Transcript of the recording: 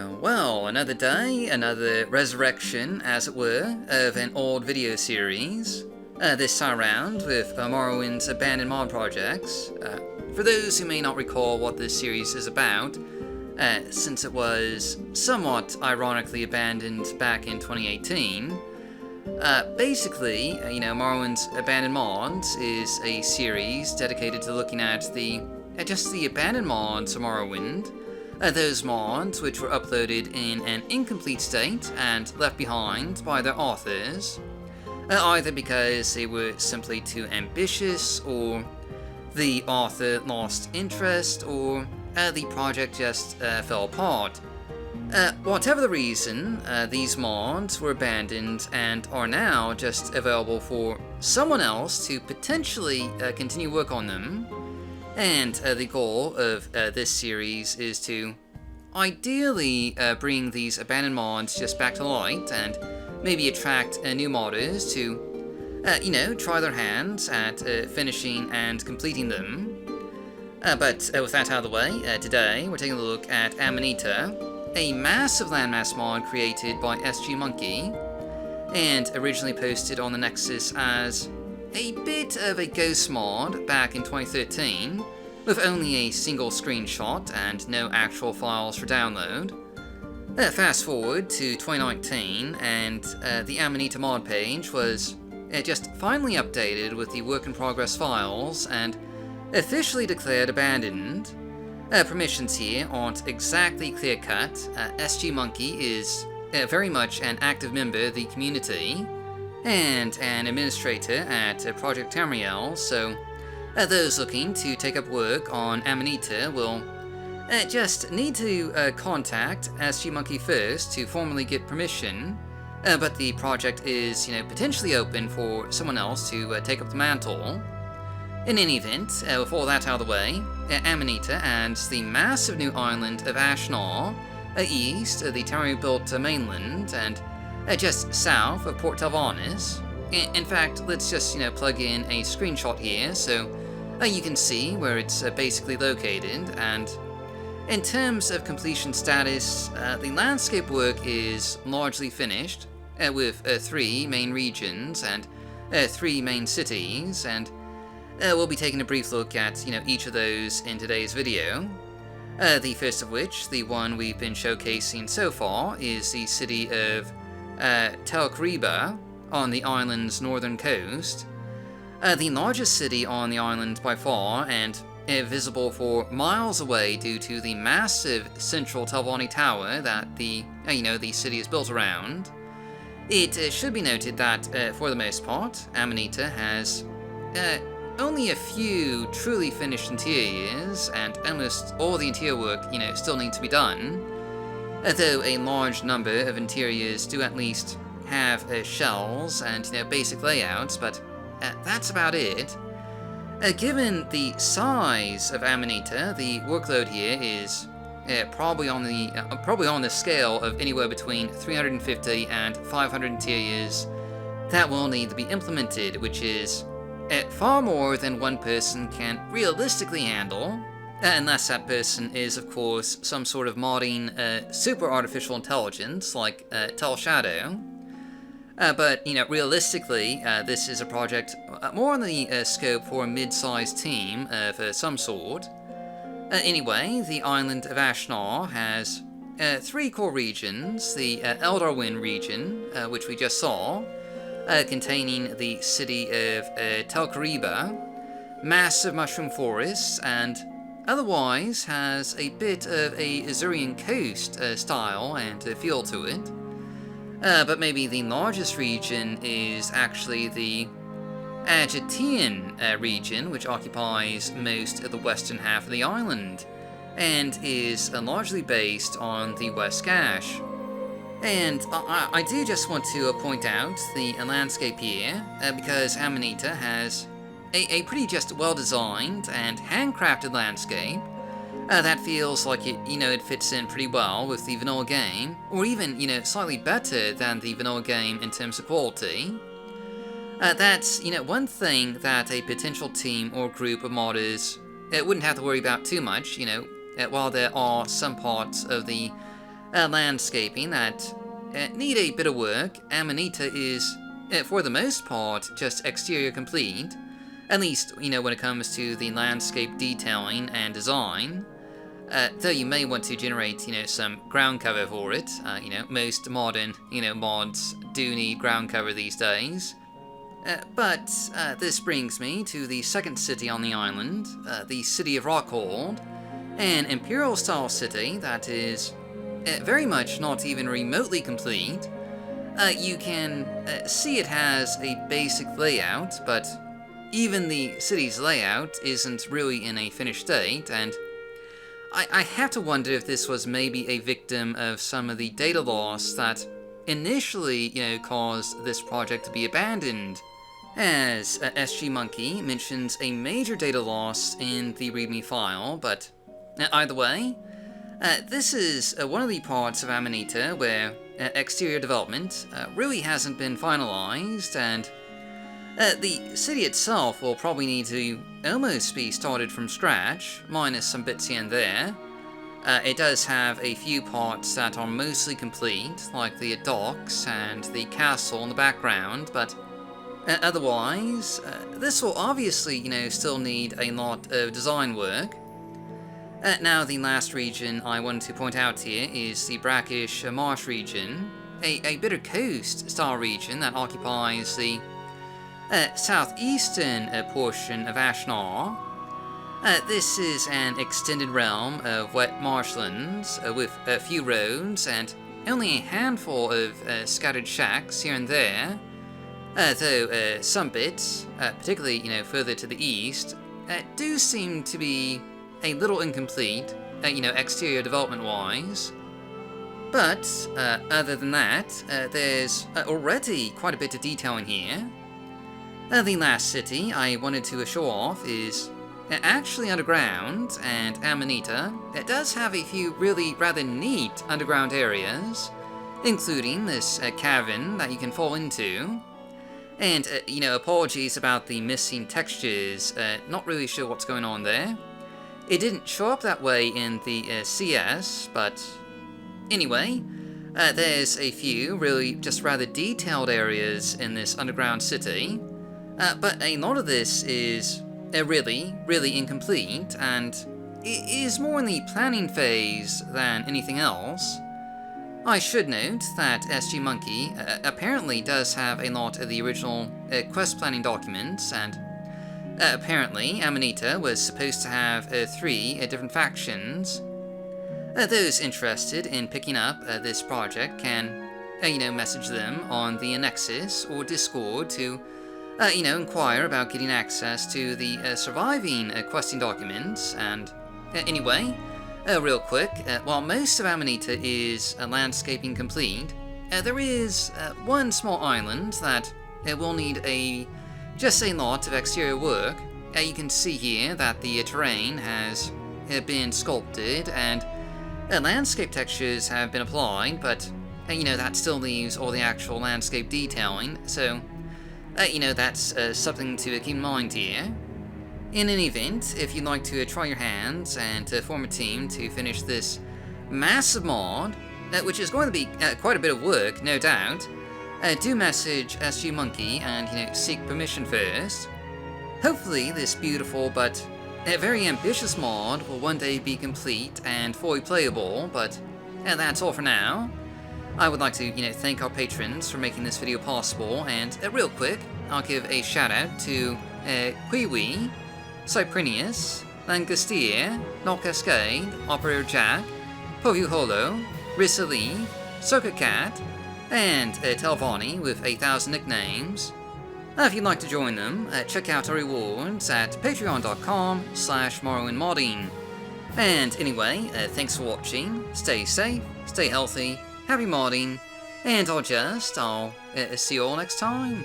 Well, another day, another resurrection, as it were, of an old video series. This time around with Morrowind's abandoned mod projects. For those who may not recall what this series is about, since it was somewhat ironically abandoned back in 2018, basically, Morrowind's Abandoned Mods is a series dedicated to looking at just the abandoned mods of Morrowind. Those mods which were uploaded in an incomplete state and left behind by their authors, either because they were simply too ambitious, or the author lost interest, or the project just fell apart. Whatever the reason, these mods were abandoned and are now just available for someone else to potentially continue work on them. And the goal of this series is to ideally bring these abandoned mods just back to light and maybe attract new modders to, try their hands at finishing and completing them. But with that out of the way, today we're taking a look at Amanita, a massive landmass mod created by SG Monkey, and originally posted on the Nexus as a bit of a ghost mod back in 2013, with only a single screenshot and no actual files for download. Fast forward to 2019, and the Amanita mod page was just finally updated with the work in progress files and officially declared abandoned. Permissions here aren't exactly clear cut. SG Monkey is very much an active member of the community and an administrator at Project Tamriel, so those looking to take up work on Amanita will just need to contact SG Monkey first to formally get permission, but the project is, potentially open for someone else to take up the mantle. In any event, with all that out of the way, Amanita adds the massive new island of Ashnar, east of the Tamriel-built mainland, and just south of Port Telvannis. In fact, let's just, plug in a screenshot here so you can see where it's basically located. And in terms of completion status, the landscape work is largely finished, with 3 main regions and 3 main cities, and we'll be taking a brief look at, each of those in today's video. The first of which, the one we've been showcasing so far, is the city of Tel Kariba on the island's northern coast. The largest city on the island by far, and visible for miles away due to the massive central Telvanni tower that the city is built around. It should be noted that, for the most part, Amanita has only a few truly finished interiors, and almost all the interior work, still needs to be done. Though a large number of interiors do at least have shells and, basic layouts, but that's about it. Given the size of Amanita, the workload here is probably on the scale of anywhere between 350 and 500 interiors that will need to be implemented, which is far more than one person can realistically handle, unless that person is, of course, some sort of modding super artificial intelligence like Tel Shadow. But, realistically, this is a project more on the scope for a mid-sized team of some sort. Anyway, the island of Ashnar has 3 core regions: the Eldarwin region, which we just saw, containing the city of Tel Kariba, massive mushroom forests, and otherwise has a bit of a Azurian coast style and feel to it. But maybe the largest region is actually the Agitian region, which occupies most of the western half of the island, and is largely based on the West Gash. And I do just want to point out the landscape here, because Amanita has a pretty just well-designed and handcrafted landscape that feels like it fits in pretty well with the vanilla game, or even, slightly better than the vanilla game in terms of quality. That's, one thing that a potential team or group of modders wouldn't have to worry about too much, while there are some parts of the landscaping that need a bit of work. Amanita is, for the most part, just exterior complete, at least, when it comes to the landscape detailing and design. Though you may want to generate, some ground cover for it. Most modern, mods do need ground cover these days. But this brings me to the second city on the island, the city of Rockhold, an Imperial-style city that is very much not even remotely complete. You can see it has a basic layout, but even the city's layout isn't really in a finished state, and I have to wonder if this was maybe a victim of some of the data loss that initially, caused this project to be abandoned. As SG Monkey mentions a major data loss in the README file, but either way, this is one of the parts of Amanita where exterior development really hasn't been finalized, and the city itself will probably need to almost be started from scratch, minus some bits here and there. It does have a few parts that are mostly complete, like the docks and the castle in the background, but otherwise, this will obviously, still need a lot of design work. Now, the last region I wanted to point out here is the Brackish Marsh region, a Bitter Coast style region that occupies the southeastern portion of Ashnar. This is an extended realm of wet marshlands with a few roads and only a handful of scattered shacks here and there. Though some bits, particularly further to the east, do seem to be a little incomplete, exterior development-wise. But other than that, there's already quite a bit of detail in here. The last city I wanted to show off is actually underground, and Amanita does have a few really rather neat underground areas, including this cavern that you can fall into. And, apologies about the missing textures, not really sure what's going on there. It didn't show up that way in the CS, but anyway, there's a few really just rather detailed areas in this underground city. But a lot of this is really, really incomplete, and is more in the planning phase than anything else. I should note that SG Monkey apparently does have a lot of the original quest planning documents, and apparently Amanita was supposed to have 3 different factions. Those interested in picking up this project can, message them on the Nexus or Discord to inquire about getting access to the surviving questing documents. And anyway, real quick, while most of Amanita is landscaping complete, there is one small island that will need just a lot of exterior work. You can see here that the terrain has been sculpted and landscape textures have been applied, but that still leaves all the actual landscape detailing, so that's something to keep in mind here. In any event, if you'd like to try your hands and form a team to finish this massive mod, which is going to be quite a bit of work, no doubt, do message SG Monkey and seek permission first. Hopefully this beautiful but very ambitious mod will one day be complete and fully playable, but that's all for now. I would like to, thank our patrons for making this video possible, and real quick, I'll give a shout out to Quiwi, Cyprinius, Lancastier, Null Cascade, Operator Jack, Povu Holo, Rissalee, Circuit Cat, and Telvani with 1,000 nicknames. If you'd like to join them, check out our rewards at patreon.com/morrowinmodding. And anyway, thanks for watching, stay safe, stay healthy, happy modding, and I'll see you all next time.